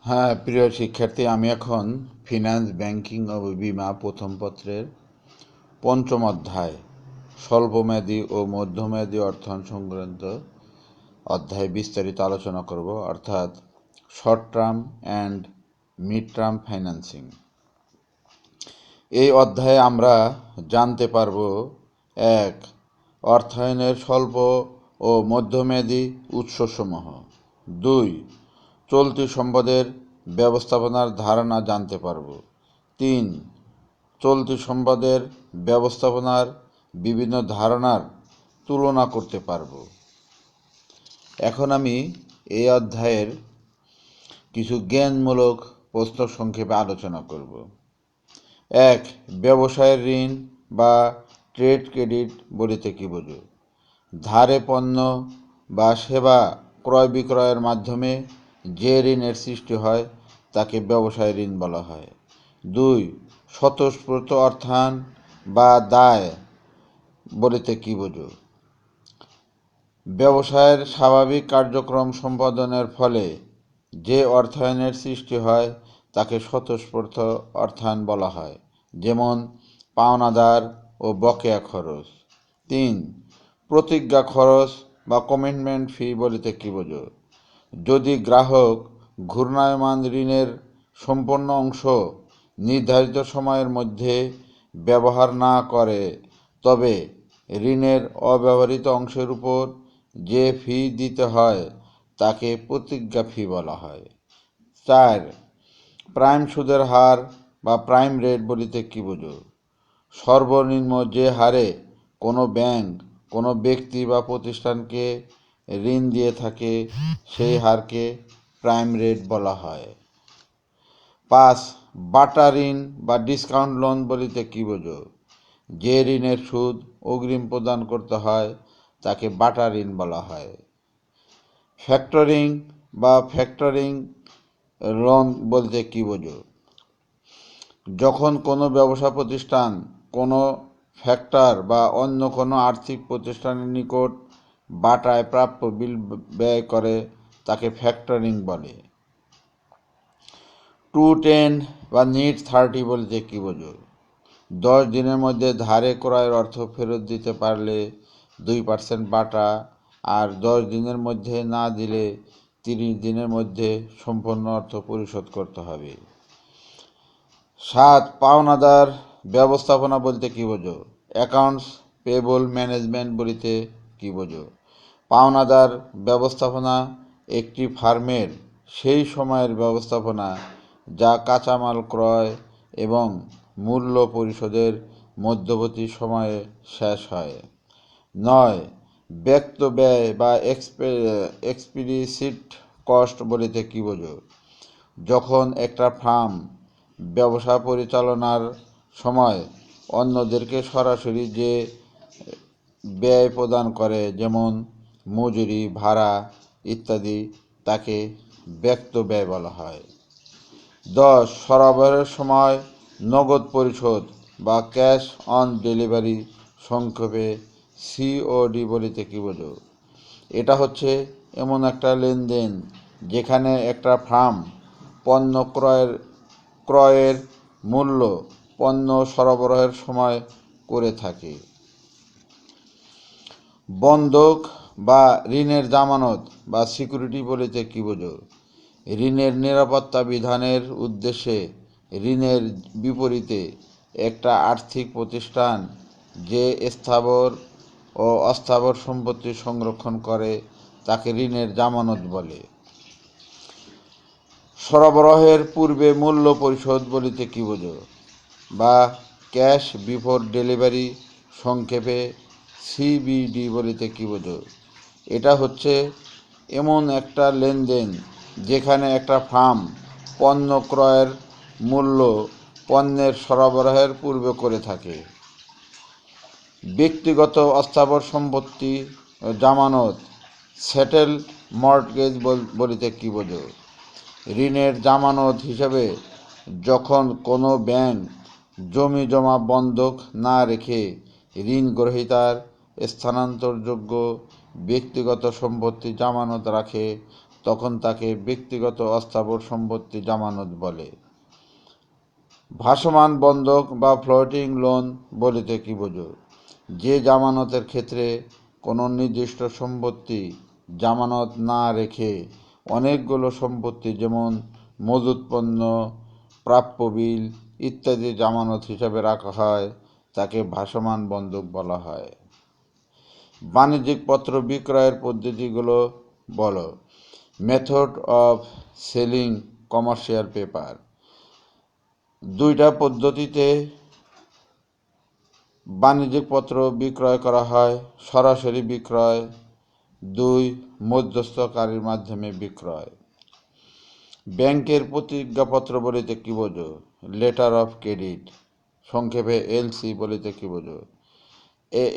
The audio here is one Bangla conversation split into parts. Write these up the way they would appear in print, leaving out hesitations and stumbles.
হ্যাঁ, প্রিয় শিক্ষার্থী, আমি এখন ফিনান্স, ব্যাংকিং ও বীমা প্রথম পত্রের পঞ্চম অধ্যায় স্বল্পমেয়াদী ও মধ্যমেয়াদী অর্থায়ন সংক্রান্ত অধ্যায়ে বিস্তারিত আলোচনা করব, অর্থাৎ short term and mid term financing. এই অধ্যায়ে আমরা জানতে পারব: 1. অর্থায়নের স্বল্প ও মধ্যমেয়াদী উৎসসমূহ। 2. চলতি সম্পদের ব্যবস্থাপনার ধারণা জানতে পারব। 3. চলতি সম্পদের ব্যবস্থাপনার বিভিন্ন ধারণার তুলনা করতে পারব। এখন আমি এই অধ্যায়ের কিছু জ্ঞানমূলক প্রশ্ন সংক্ষেপে আলোচনা করব। 1. ব্যবসায়ের ঋণ বা ট্রেড ক্রেডিট বলিতে কি বোঝো? ধারে পণ্য বা সেবা ক্রয় বিক্রয়ের মাধ্যমে যে ঋণের সৃষ্টি হয় তাকে ব্যবসায় ঋণ বলা হয়। 2. স্বতঃস্ফূর্ত অর্থায়ন বা দায় বলিতে কি বোঝো? ব্যবসায়ের স্বাভাবিক কার্যক্রম সম্পাদনের ফলে যে অর্থায়নের সৃষ্টি হয় তাকে স্বতঃস্ফূর্ত অর্থায়ন বলা হয়, যেমন পাওনাদার ও বকেয়া খরচ। 3. প্রতিজ্ঞা খরচ বা কমিটমেন্ট ফি বলিতে কি বোঝো? যদি গ্রাহক ঘূর্ণায়মান ঋণের সম্পূর্ণ অংশ নির্ধারিত সময়ের মধ্যে ব্যবহার না করে, তবে ঋণের অব্যবহৃত অংশের উপর যে ফি দিতে হয় তাকে প্রতিজ্ঞা ফি বলা হয়। 4. প্রাইম সুদের হার বা প্রাইম রেট বলিতে কি বোঝো? সর্বনিম্ন যে হারে কোনো ব্যাংক কোনো ব্যক্তি বা প্রতিষ্ঠানকে ঋণ দিয়ে থাকে সেই হারকে প্রাইম রেট বলা হয়। 5. বাটা ঋণ বা ডিসকাউন্ট লোন বলিতে কি বোঝো? যে ঋণের সুদ অগ্রিম প্রদান করতে হয় তাকে বাটা ঋণ বলা হয়। ফ্যাক্টরিং বা ফ্যাক্টরিং লোন বলতে কি বোঝো? যখন কোনো ব্যবসা প্রতিষ্ঠান কোনো ফ্যাক্টর বা অন্য কোনো আর্থিক প্রতিষ্ঠানের নিকট বাটায় প্রাপ্য বিল ব্যয় করে তাকে ফ্যাক্টরিং বলে। 210 বা নিট 30 বলতে কি বোঝো? 10 দিনের মধ্যে ধারে ক্রয়ের অর্থ ফেরত দিতে পারলে 2% বাটা, আর 10 দিনের মধ্যে না দিলে 30 দিনের মধ্যে সম্পূর্ণ অর্থ পরিশোধ করতে হবে। 7. পাওনাদার ব্যবস্থাপনা বলতে কি বোঝো? অ্যাকাউন্টস পেয়েবল ম্যানেজমেন্ট বলিতে কি বোঝো? পাওনাদার ব্যবস্থাপনা একটি ফার্মের সেই সময়ের ব্যবস্থাপনা যা কাঁচামাল ক্রয় এবং মূল্য পরিশোধের মধ্যবর্তী সময়ে শেষ হয়। 9. ব্যক্ত ব্যয় বা এক্সপ্লিসিট কস্ট বলিতে কি বোঝো? যখন একটা ফার্ম ব্যবসা পরিচালনার সময় অন্যদেরকে সরাসরি যে ব্যয় প্রদান করে, যেমন মজুরি, ভাড়া ইত্যাদি, তাকে ব্যক্ত ব্যয় বলা হয়। 10. সরবরাহের সময় নগদ পরিশোধ বা ক্যাশ অন ডেলিভারি, সংক্ষেপে সিওডি বলিতে কি বোঝো? এটা হচ্ছে এমন একটা লেনদেন যেখানে একটা ফার্ম পণ্য ক্রয়ের মূল্য পণ্য সরবরাহের সময় করে থাকে। বন্ধক বা ঋণের জামানত বা সিকিউরিটি বলিতে কি বোঝো? ঋণের নিরাপত্তা বিধানের উদ্দেশ্যে ঋণের বিপরীতে একটা আর্থিক প্রতিষ্ঠান যে স্থাবর ও অস্থাবর সম্পত্তি সংরক্ষণ করে তাকে ঋণের জামানত বলে। সরবরাহের পূর্বে মূল্য পরিশোধ বলিতে কি বোঝো? বা ক্যাশ বিফোর ডেলিভারি, সংক্ষেপে সিবিডি বলিতে কি বোঝো? এটা হচ্ছে এমন একটা লেনদেন যেখানে একটা ফার্ম পণ্য ক্রয়ের মূল্য পণ্যের সরবরাহের পূর্বে করে থাকে। ব্যক্তিগত অস্থাবর সম্পত্তি জামানত, সেটেল মর্টগেজ বলিতে কি বোঝো? ঋণের জামানত হিসেবে যখন কোনো ব্যাংক জমি জমা বন্ধক না রেখে ঋণ গ্রহীতার স্থানান্তরযোগ্য ব্যক্তিগত সম্পত্তি জামানত রাখে, তখন তাকে ব্যক্তিগত অস্থাবর সম্পত্তি জামানত বলে। ভাসমান বন্ধক বা ফ্লোটিং লোন বলিতে কি বোঝো? যে জামানতের ক্ষেত্রে কোনো নির্দিষ্ট সম্পত্তি জামানত না রেখে অনেকগুলো সম্পত্তি যেমন মজুত পণ্য, প্রাপ্য বিল ইত্যাদি জামানত হিসাবে রাখা হয়, তাকে ভাসমান বন্ধক বলা হয়। বাণিজ্যিক পত্র বিক্রয়ের পদ্ধতিগুলো বলো। Method of selling commercial paper. দুইটা পদ্ধতিতে বাণিজ্যিক পত্র বিক্রয় করা হয়: সরাসরি বিক্রয়, 2 মধ্যস্থকারীর মাধ্যমে বিক্রয়। ব্যাংকের প্রতিজ্ঞাপত্র বলিতে কি বোঝো? লেটার অফ ক্রেডিট, সংক্ষেপে এলসি বলিতে কি বোঝো?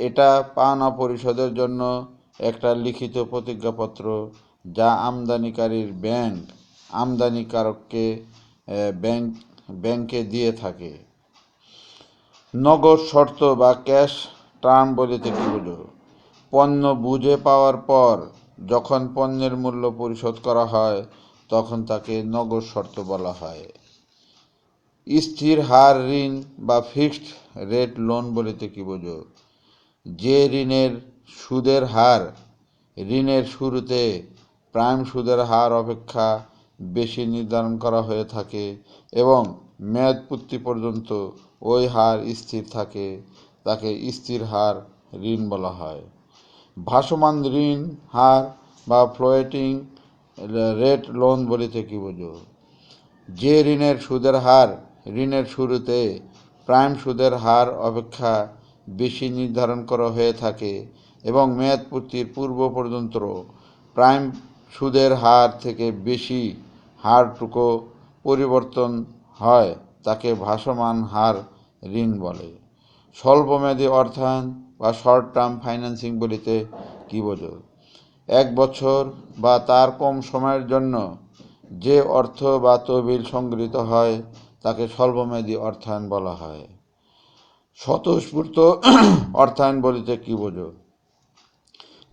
এটা পাওনা পরিশোধের জন্য একটা লিখিত প্রতিজ্ঞাপত্র যা আমদানিকারীর ব্যাংক আমদানিকারককে ব্যাংকে দিয়ে থাকে। নগদ শর্ত বা ক্যাশ টার্ম বলিতে কি বোঝো? পণ্য বুঝে পাওয়ার পর যখন পণ্যের মূল্য পরিশোধ করা হয় তখন তাকে নগদ শর্ত বলা হয়। স্থির হার ঋণ বা ফিক্সড রেট লোন বলিতে কি বোঝো? যে ঋণের সুদের হার ঋণের শুরুতে প্রাইম সুদের হার অপেক্ষা বেশি নির্ধারণ করা হয়ে থাকে এবং মেয়াদ পূর্তি পর্যন্ত ওই হার স্থির থাকে, তাকে স্থির হার ঋণ বলা হয়। ভাসমান ঋণ হার বা ফ্লোটিং রেট লোন বলিতে কি বোঝো? যে ঋণের সুদের হার ঋণের শুরুতে প্রাইম সুদের হার অপেক্ষা বেশি নির্ধারণ করা হয়ে থাকে এবং মেয়াদ পূর্তির পূর্ব পর্যন্ত প্রাইম সুদের হার থেকে বেশি হারটুকু পরিবর্তন হয়, তাকে ভাসমান হার ঋণ বলে। স্বল্পমেয়াদী অর্থায়ন বা শর্ট টার্ম ফাইন্যান্সিং বলিতে কি বোঝো? 1 বছর বা তার কম সময়ের জন্য যে অর্থ বা তহবিল সংগৃহীত হয় তাকে স্বল্পমেয়াদী অর্থায়ন বলা হয়। স্বতঃস্ফূর্ত অর্থায়ন বলিতে কি বোঝো?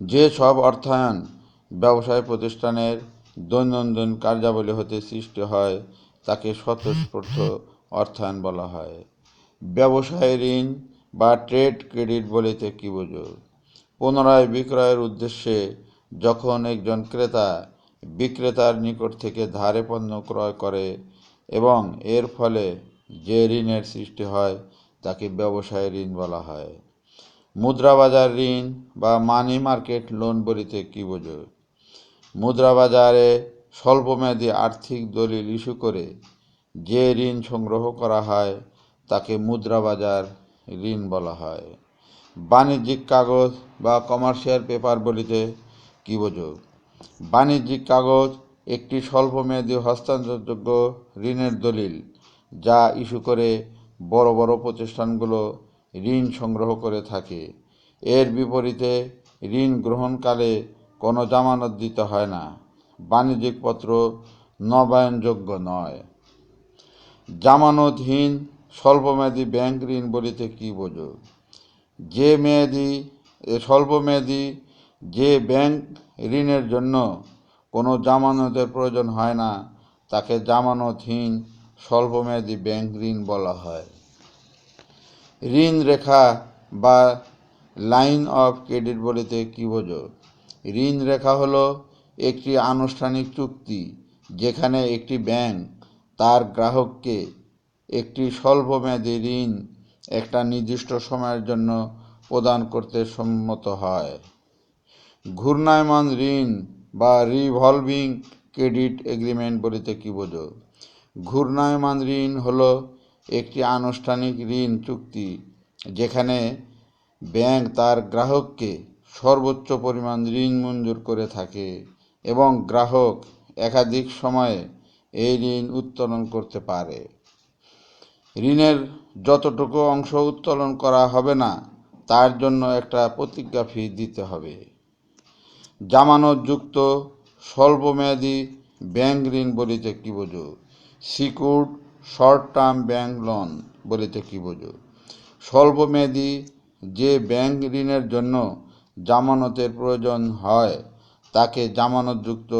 যে সব অর্থায়ন ব্যবসায় প্রতিষ্ঠানের দৈনন্দিন কার্যাবলী হতে সৃষ্টি হয় তাকে স্বতঃস্ফূর্ত অর্থায়ন বলা হয়। ব্যবসায় ঋণ বা ট্রেড ক্রেডিট বলিতে কি বোঝো? পুনরায় বিক্রয়ের উদ্দেশ্যে যখন একজন ক্রেতা বিক্রেতার নিকট থেকে ধারে পণ্য ক্রয় করে এবং এর ফলে যে ঋণের সৃষ্টি হয় তাকে ব্যবসায় ঋণ বলা হয়। মুদ্রাবাজার ঋণ বা মানি মার্কেট লোন বলিতে কি বোঝো? মুদ্রাবাজারে স্বল্পমেয়াদী আর্থিক দলিল ইস্যু করে যে ঋণ সংগ্রহ করা হয় তাকে মুদ্রাবাজার ঋণ বলা হয়। বাণিজ্যিক কাগজ বা কমার্শিয়াল পেপার বলিতে কি বোঝো? বাণিজ্যিক কাগজ একটি স্বল্পমেয়াদী হস্তান্তরযোগ্য ঋণের দলিল যা ইস্যু করে বড় বড় প্রতিষ্ঠানগুলো ঋণ সংগ্রহ করে থাকে। এর বিপরীতে ঋণ গ্রহণকালে কোনো জামানত দিতে হয় না। বাণিজ্যিক পত্র নবায়নযোগ্য নয়। জামানতহীন স্বল্পমেয়াদী ব্যাংক ঋণ বলিতে কি বোঝো? স্বল্পমেয়াদী যে ব্যাংক ঋণের জন্য কোনো জামানতের প্রয়োজন হয় না তাকে জামানতহীন স্বল্পমেয়াদী ব্যাংক ঋণ বলা হয়। ঋণ রেখা বা লাইন অফ ক্রেডিট বলিতে কি বোঝো? ঋণ রেখা হলো একটি আনুষ্ঠানিক চুক্তি যেখানে একটি ব্যাংক তার গ্রাহককে একটি স্বল্পমেয়াদী ঋণ একটা নির্দিষ্ট সময়ের জন্য প্রদান করতে সম্মত হয়। ঘূর্ণায়মান ঋণ বা রিভলভিং ক্রেডিট এগ্রিমেন্ট বলিতে কি বোঝো? ঘূর্ণায়মান ঋণ হলো একটি আনুষ্ঠানিক ঋণ চুক্তি যেখানে ব্যাংক তার গ্রাহককে সর্বোচ্চ পরিমাণ ঋণ মঞ্জুর করে থাকে এবং গ্রাহক একাধিক সময়ে এই ঋণ উত্তোলন করতে পারে। ঋণের যতটুকু অংশ উত্তোলন করা হবে না তার জন্য একটা প্রতিজ্ঞা ফি দিতে হবে। জামানতযুক্ত স্বল্পমেয়াদী ব্যাংক ঋণ বলিতে কি বোঝো? Secured short term bank loan বলিতে কি বোঝো? স্বল্পমেয়াদী যে ব্যাংক ঋণের জন্য জামানতের প্রয়োজন হয় তাকে জামানতযুক্ত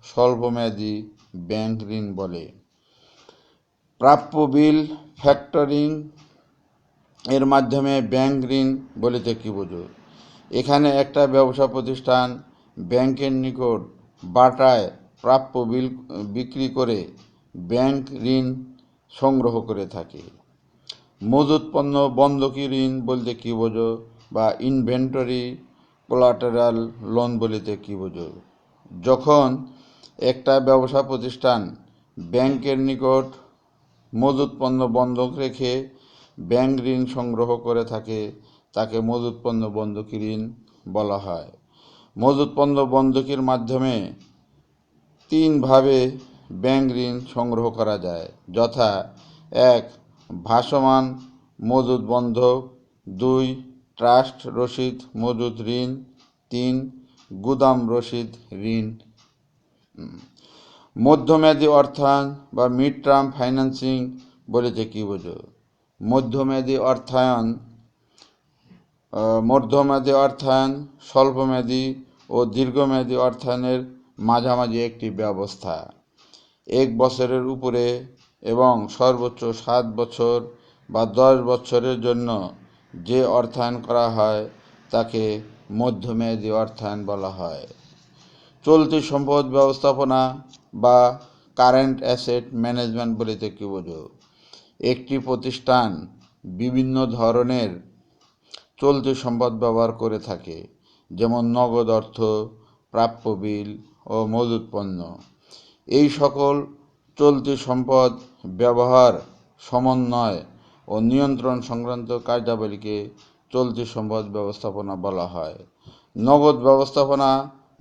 স্বল্পমেয়াদী ব্যাংক ঋণ বলে। প্রাপ্য বিল ফ্যাক্টরিং এর মাধ্যমে ব্যাংক ঋণ বলিতে কি বোঝো? এখানে একটা ব্যবসা প্রতিষ্ঠান ব্যাংকের নিকট বাটায় প্রাপ্য বিল বিক্রি করে ব্যাংক ঋণ সংগ্রহ করে থাকে। মজুত পণ্য বন্ধকি ঋণ বলতে কি বোঝো? বা ইনভেন্টরি কোলাটেরাল লোন বলিতে কি বোঝো? যখন একটা ব্যবসা প্রতিষ্ঠান ব্যাংকের নিকট মজুত পণ্য বন্ধক রেখে ব্যাংক ঋণ সংগ্রহ করে থাকে তাকে মজুত পণ্য বন্ধকি ঋণ বলা হয়। মজুত পণ্য বন্ধকির মাধ্যমে তিনভাবে ব্যাংক ঋণ সংগ্রহ করা যায়, যথা: 1. ভাসমান মজুত বন্ধক, 2. ট্রাস্ট রসিদ মজুত ঋণ, 3. গুদাম রসিদ ঋণ। মধ্যমেয়াদী অর্থায়ন বা মিড টার্ম ফাইন্যান্সিং বলিতে কি বোঝো? মধ্যমেয়াদী অর্থায়ন স্বল্পমেয়াদী ও দীর্ঘমেয়াদী অর্থায়নের মাঝামাঝি একটি ব্যবস্থা। 1 বছরের উপরে এবং সর্বোচ্চ 7 বছর বা 10 বছরের জন্য যে অর্থায়ন করা হয় তাকে মধ্যমেয়াদী অর্থায়ন বলা হয়। চলতি সম্পদ ব্যবস্থাপনা বা কারেন্ট অ্যাসেট ম্যানেজমেন্ট বলিতে কি বোঝো? একটি প্রতিষ্ঠান বিভিন্ন ধরনের চলতি সম্পদ ব্যবহার করে থাকে, যেমন নগদ অর্থ, প্রাপ্য বিল ও মজুত পণ্য। এই সকল চলতি সম্পদ ব্যবহার, সমন্বয় ও নিয়ন্ত্রণ সংক্রান্ত কার্যাবলীকে চলতি সম্পদ ব্যবস্থাপনা বলা হয়। নগদ ব্যবস্থাপনা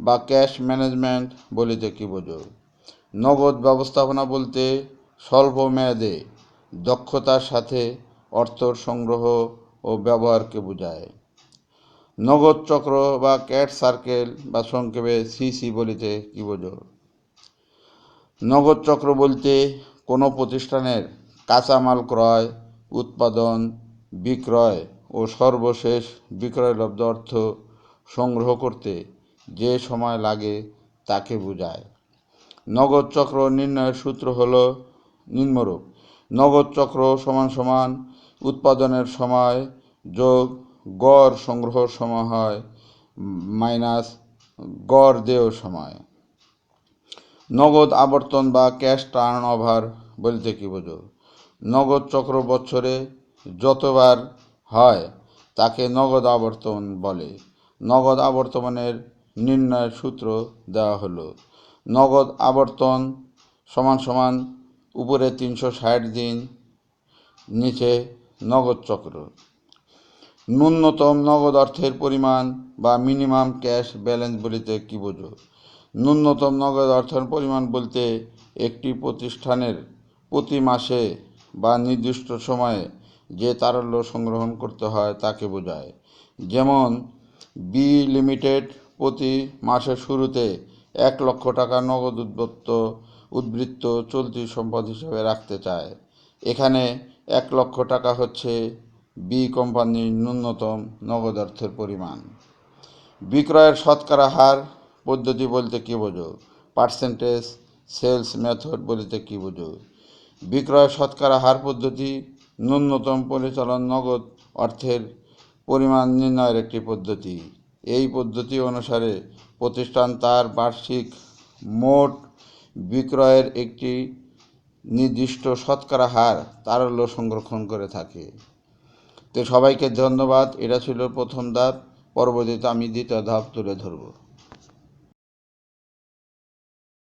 বা ক্যাশ ম্যানেজমেন্ট বলিতে কি বোঝো? নগদ ব্যবস্থাপনা বলতে স্বল্প মেয়াদে দক্ষতার সাথে অর্থ সংগ্রহ ও ব্যবহারকে বোঝায়। নগদ চক্র বা ক্যাশ সার্কেল বা সংক্ষেপে সিসি বলিতে কি বোঝো? নগদ চক্র বলতে কোনো প্রতিষ্ঠানের কাঁচামাল ক্রয়, উৎপাদন, বিক্রয় ও সর্বশেষ বিক্রয়লব্ধ অর্থ সংগ্রহ করতে যে সময় লাগে তাকে বোঝায়। নগদ চক্র নির্ণয়ের সূত্র হল নিম্নরূপ: নগদ চক্র সমান উৎপাদনের সময় যোগ গড় সংগ্রহ সময় হয় মাইনাস গড় দেয় সময়। নগদ আবর্তন বা ক্যাশ টার্ন ওভার বলতে কি বোঝো? নগদ চক্র বছরে যতবার হয় তাকে নগদ আবর্তন বলে। নগদ আবর্তনের নির্ণয়ের সূত্র দেওয়া হলো: নগদ আবর্তন সমান উপরে 360 দিন, নিচে নগদ চক্র। ন্যূনতম নগদ অর্থের পরিমাণ বা মিনিমাম ক্যাশ ব্যালেন্স বলিতে কি বোঝো? ন্যূনতম নগদ অর্থের পরিমাণ বলতে একটি প্রতিষ্ঠানের প্রতি মাসে বা নির্দিষ্ট সময়ে যে তারল্য সংগ্রহণ করতে হয় তাকে বোঝায়। যেমন বি লিমিটেড প্রতি মাসের শুরুতে 1 লক্ষ টাকা নগদ উদ্বৃত্ত চলতি সম্পদ হিসেবে রাখতে চায়। এখানে 1 লক্ষ টাকা হচ্ছে বি কোম্পানির ন্যূনতম নগদ অর্থের পরিমাণ। বিক্রয়ের শতকরা হার পদ্ধতি বলতে কি বোঝো? পার্সেন্টেজ সেলস মেথড বলতে কি বোঝো? বিক্রয়ের শতকরা হার পদ্ধতি ন্যূনতম পরিচালন নগদ অর্থের পরিমাণ নির্ণয়ের একটি পদ্ধতি। এই পদ্ধতি অনুসারে প্রতিষ্ঠান তার বার্ষিক মোট বিক্রয়ের একটি নির্দিষ্ট শতকরা হার তারল্য সংরক্ষণ করে থাকে। তো সবাইকে ধন্যবাদ। এটা ছিল প্রথম ধাপ। পরবর্তীতে আমি দ্বিতীয় ধাপ তুলে ধরব।